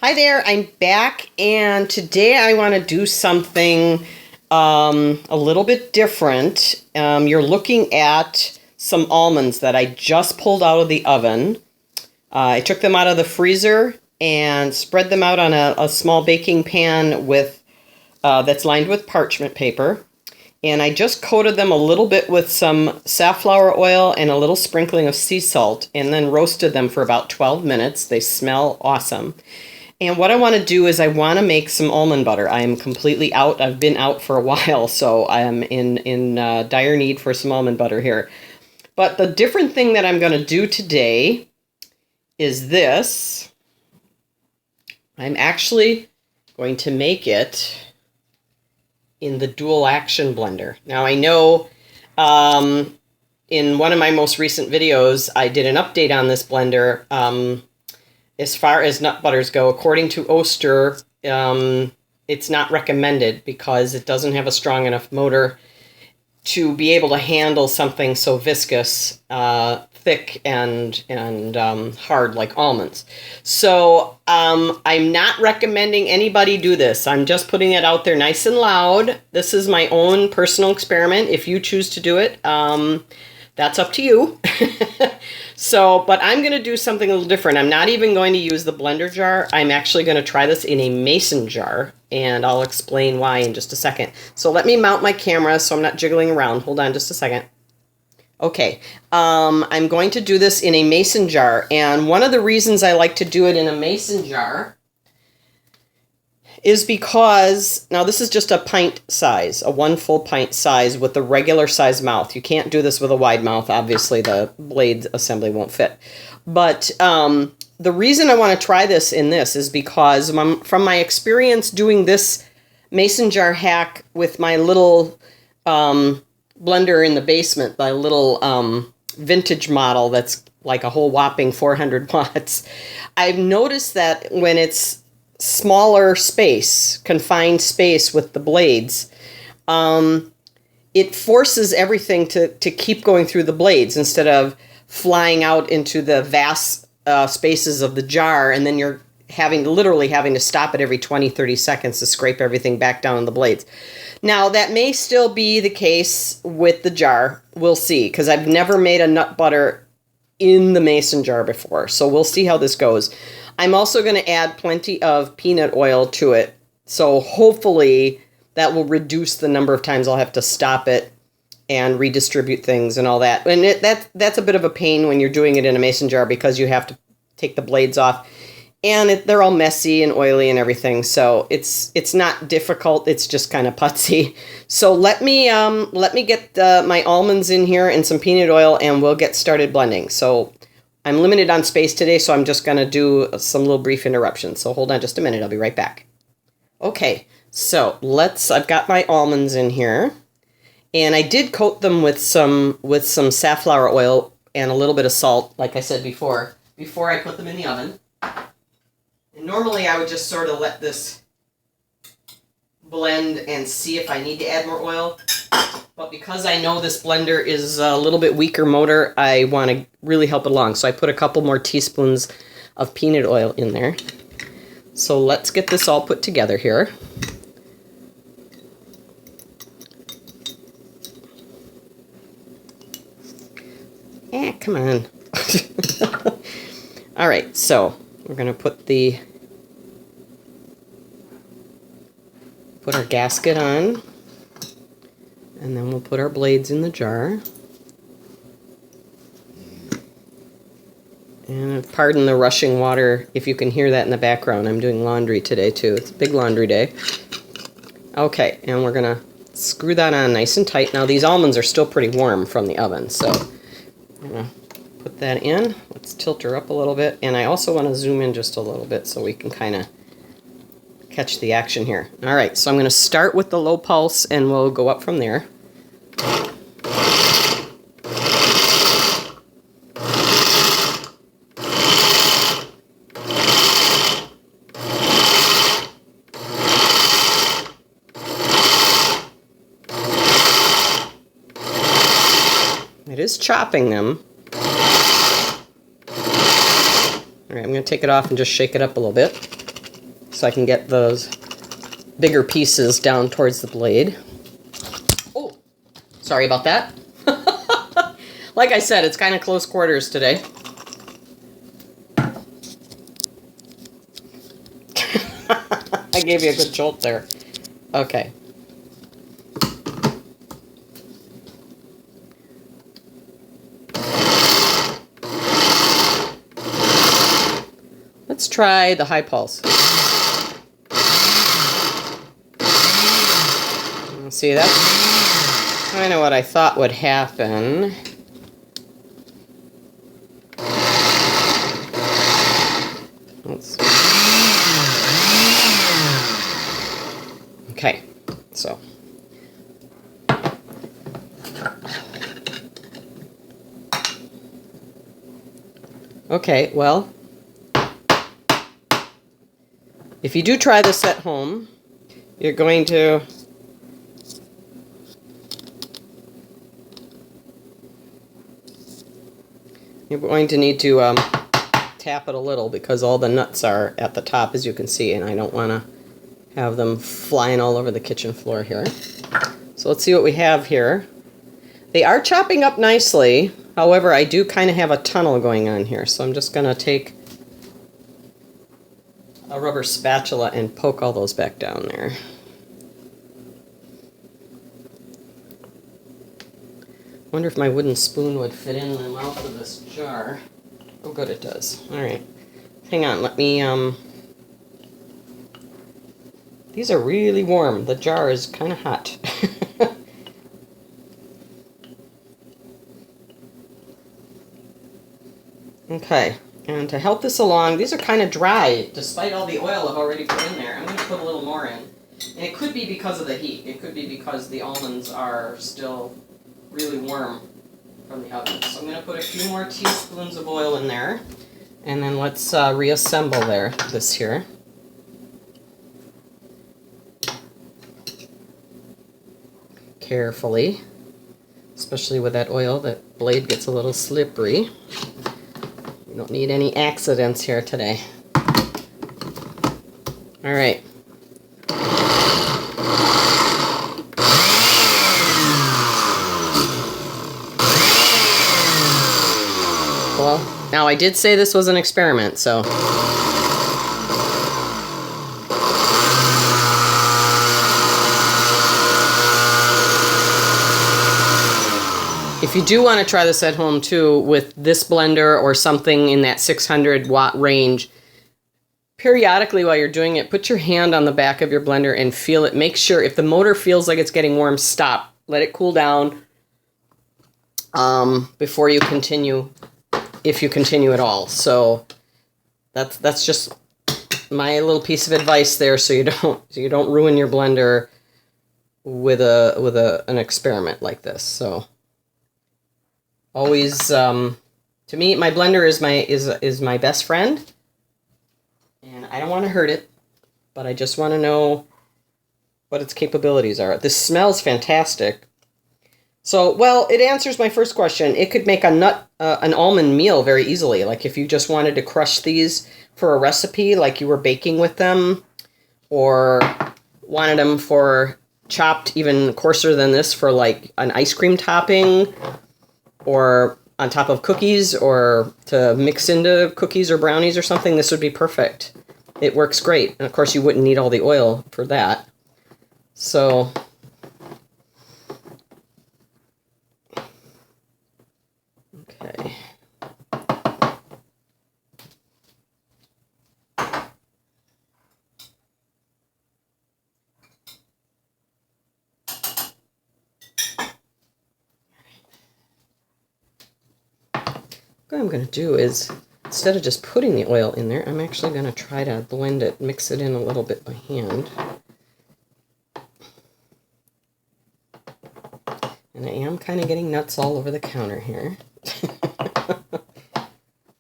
Hi there, I'm back, and today I want to do something a little bit different. You're looking at some almonds that I just pulled out of the oven. I took them out of the freezer and spread them out on a small baking pan with that's lined with parchment paper. And I just coated them a little bit with some safflower oil and a little sprinkling of sea salt, and then roasted them for about 12 minutes. They smell awesome. And what I want to do is I want to make some almond butter. I am completely out. I've been out for a while, so I am in dire need for some almond butter here. But the different thing that I'm going to do today is this. I'm actually going to make it in the dual action blender. Now I know in one of my most recent videos, I did an update on this blender. As far as nut butters go, according to Oster, it's not recommended because it doesn't have a strong enough motor to be able to handle something so viscous, thick, and hard like almonds. So I'm not recommending anybody do this. I'm just putting it out there nice and loud. This is my own personal experiment. If you choose to do it, that's up to you. So, but I'm going to do something a little different. I'm not even going to use the blender jar. I'm actually going to try this in a mason jar, and I'll explain why in just a second. So let me mount my camera so I'm not jiggling around. Hold on just a second. Okay, I'm going to do this in a mason jar, and one of the reasons I like to do it in a mason jar is because, now this is just a pint size, a 1 full pint size with the regular size mouth. You can't do this with a wide mouth. Obviously, the blade assembly won't fit. But the reason I want to try this in this is because from my experience doing this mason jar hack with my little blender in the basement, my little vintage model that's like a whole whopping 400 watts, I've noticed that when it's smaller space, confined space with the blades, it forces everything to keep going through the blades instead of flying out into the vast spaces of the jar, and then you're literally having to stop it every 20-30 seconds to scrape everything back down in the blades. Now, that may still be the case with the jar. We'll see, because I've never made a nut butter in the mason jar before, so we'll see how this goes. I'm also going to add plenty of peanut oil to it, so hopefully that will reduce the number of times I'll have to stop it and redistribute things and all that. And that's a bit of a pain when you're doing it in a mason jar because you have to take the blades off, and they're all messy and oily and everything. So it's not difficult. It's just kind of putsy. So let me get my almonds in here and some peanut oil, and we'll get started blending. So I'm limited on space today, so I'm just going to do some little brief interruptions. So hold on just a minute. I'll be right back. Okay, so I've got my almonds in here, and I did coat them with some safflower oil and a little bit of salt, like I said before I put them in the oven. And normally I would just sort of let this blend and see if I need to add more oil. But because I know this blender is a little bit weaker motor, I want to really help it along. So I put a couple more teaspoons of peanut oil in there. So let's get this all put together here. Come on. All right, so we're going to put our gasket on. And then we'll put our blades in the jar. And pardon the rushing water if you can hear that in the background. I'm doing laundry today too. It's a big laundry day. Okay, and we're going to screw that on nice and tight. Now these almonds are still pretty warm from the oven, so I'm going to put that in. Let's tilt her up a little bit. And I also want to zoom in just a little bit so we can kind of catch the action here. All right, so I'm going to start with the low pulse, and we'll go up from there. It is chopping them. All right, I'm going to take it off and just shake it up a little bit. so I can get those bigger pieces down towards the blade. Oh, sorry about that. Like I said, it's kind of close quarters today. I gave you a good jolt there. Okay. Let's try the high pulse. See, that's kind of what I thought would happen. Okay, so. Okay, well, if you do try this at home, you're going to need to tap it a little because all the nuts are at the top, as you can see, and I don't want to have them flying all over the kitchen floor here. So let's see what we have here. They are chopping up nicely. However, I do kind of have a tunnel going on here, so I'm just going to take a rubber spatula and poke all those back down there. Wonder if my wooden spoon would fit in the mouth of this jar. Oh, good, it does. All right. Hang on, let me, these are really warm. The jar is kind of hot. Okay, and to help this along, these are kind of dry, despite all the oil I've already put in there. I'm going to put a little more in. And it could be because of the heat. It could be because the almonds are still really warm from the oven. So I'm going to put a few more teaspoons of oil in there. And then let's reassemble this here. Carefully. Especially with that oil, that blade gets a little slippery. We don't need any accidents here today. All right. Well, now I did say this was an experiment, so. If you do want to try this at home too with this blender or something in that 600 watt range, periodically while you're doing it, put your hand on the back of your blender and feel it. Make sure if the motor feels like it's getting warm, stop. Let it cool down before you continue, if you continue at all. So that's just my little piece of advice there, so you don't ruin your blender with an experiment like this. So. Always, to me, my blender is my best friend, and I don't want to hurt it, but I just want to know what its capabilities are. This smells fantastic. So, well, it answers my first question. It could make an almond meal very easily. Like if you just wanted to crush these for a recipe, like you were baking with them, or wanted them for chopped even coarser than this for like an ice cream topping, or on top of cookies, or to mix into cookies or brownies or something, this would be perfect. It works great. And of course you wouldn't need all the oil for that. So, okay. What I'm going to do is, instead of just putting the oil in there, I'm actually going to try to blend it, mix it in a little bit by hand. And I am kind of getting nuts all over the counter here.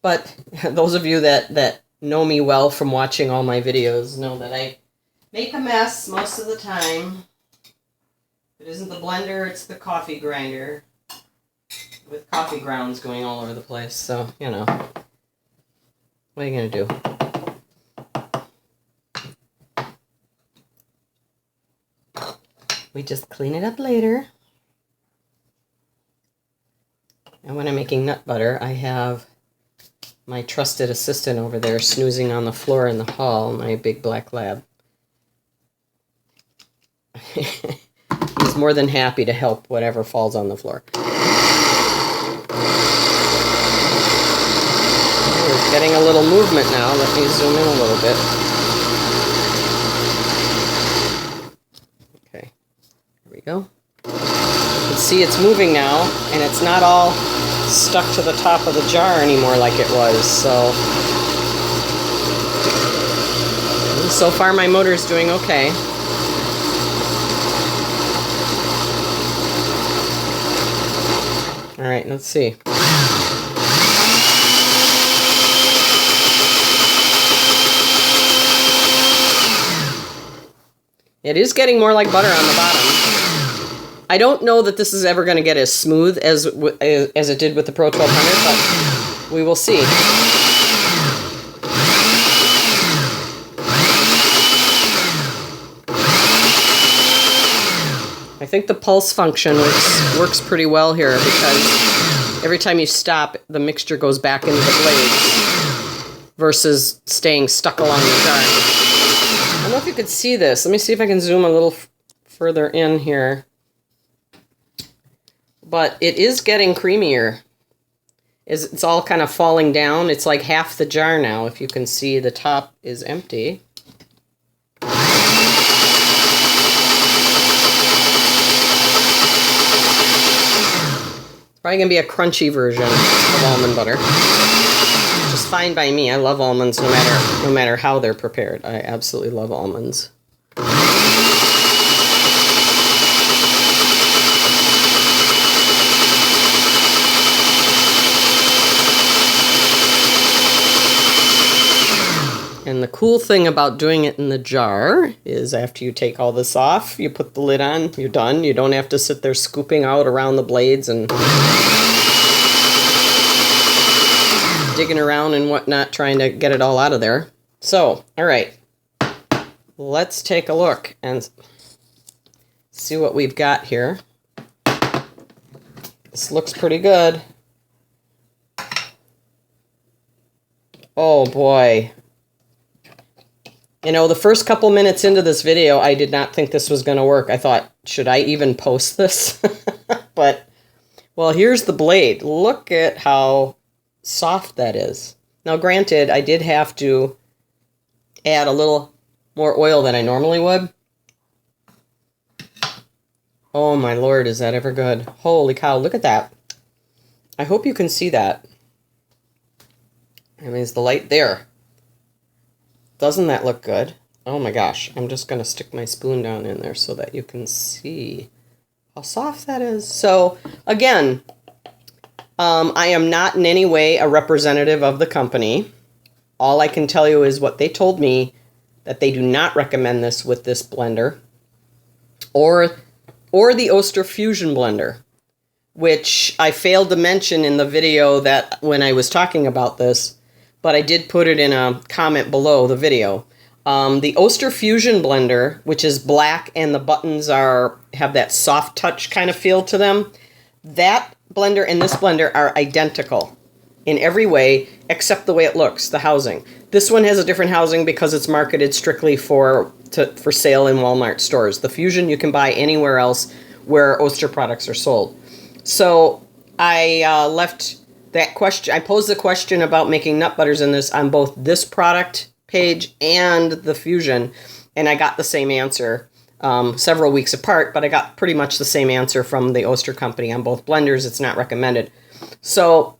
But those of you that know me well from watching all my videos know that I make a mess most of the time. If it isn't the blender, it's the coffee grinder, with coffee grounds going all over the place. So, you know, what are you going to do? We just clean it up later. And when I'm making nut butter, I have my trusted assistant over there snoozing on the floor in the hall, my big black lab. He's more than happy to help whatever falls on the floor. We're getting a little movement now. Let me zoom in a little bit. Okay, here we go. You can see it's moving now, and it's not all stuck to the top of the jar anymore like it was. So far my motor's doing okay. All right, let's see. It is getting more like butter on the bottom. I don't know that this is ever going to get as smooth as it did with the Pro 1200, but we will see. I think the pulse function works pretty well here, because every time you stop, the mixture goes back into the blades versus staying stuck along the jar. I don't know if you could see this. Let me see if I can zoom a little further in here. But it is getting creamier. It's all kind of falling down. It's like half the jar now. If you can see, the top is empty. It's probably going to be a crunchy version of almond butter. Which is fine by me. I love almonds no matter how they're prepared. I absolutely love almonds. And the cool thing about doing it in the jar is after you take all this off, you put the lid on, you're done. You don't have to sit there scooping out around the blades and digging around and whatnot, trying to get it all out of there. So, all right, let's take a look and see what we've got here. This looks pretty good. Oh boy. You know, the first couple minutes into this video, I did not think this was going to work. I thought, should I even post this? But, well, here's the blade. Look at how soft that is. Now, granted, I did have to add a little more oil than I normally would. Oh, my Lord, is that ever good? Holy cow, look at that. I hope you can see that. I mean, is the light there? Doesn't that look good? Oh my gosh, I'm just going to stick my spoon down in there so that you can see how soft that is. So, again, I am not in any way a representative of the company. All I can tell you is what they told me, that they do not recommend this with this blender. Or the Oster Fusion blender, which I failed to mention in the video that when I was talking about this, but I did put it in a comment below the video. The Oster Fusion blender, which is black and the buttons have that soft touch kind of feel to them, that blender and this blender are identical in every way except the way it looks, the housing. This one has a different housing because it's marketed strictly for sale in Walmart stores. The Fusion you can buy anywhere else where Oster products are sold. So I left that question. I posed the question about making nut butters in this on both this product page and the Fusion, and I got the same answer several weeks apart, but I got pretty much the same answer from the Oster company on both blenders. It's not recommended. So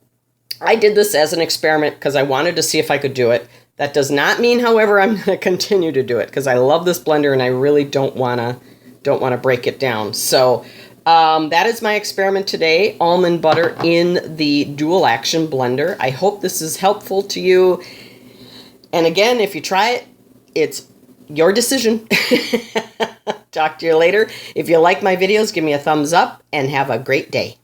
I did this as an experiment because I wanted to see if I could do it. That does not mean, however, I'm going to continue to do it because I love this blender and I really don't want to break it down. So that is my experiment today, almond butter in the dual action blender. I hope this is helpful to you. And again, if you try it, it's your decision. Talk to you later. If you like my videos, give me a thumbs up and have a great day.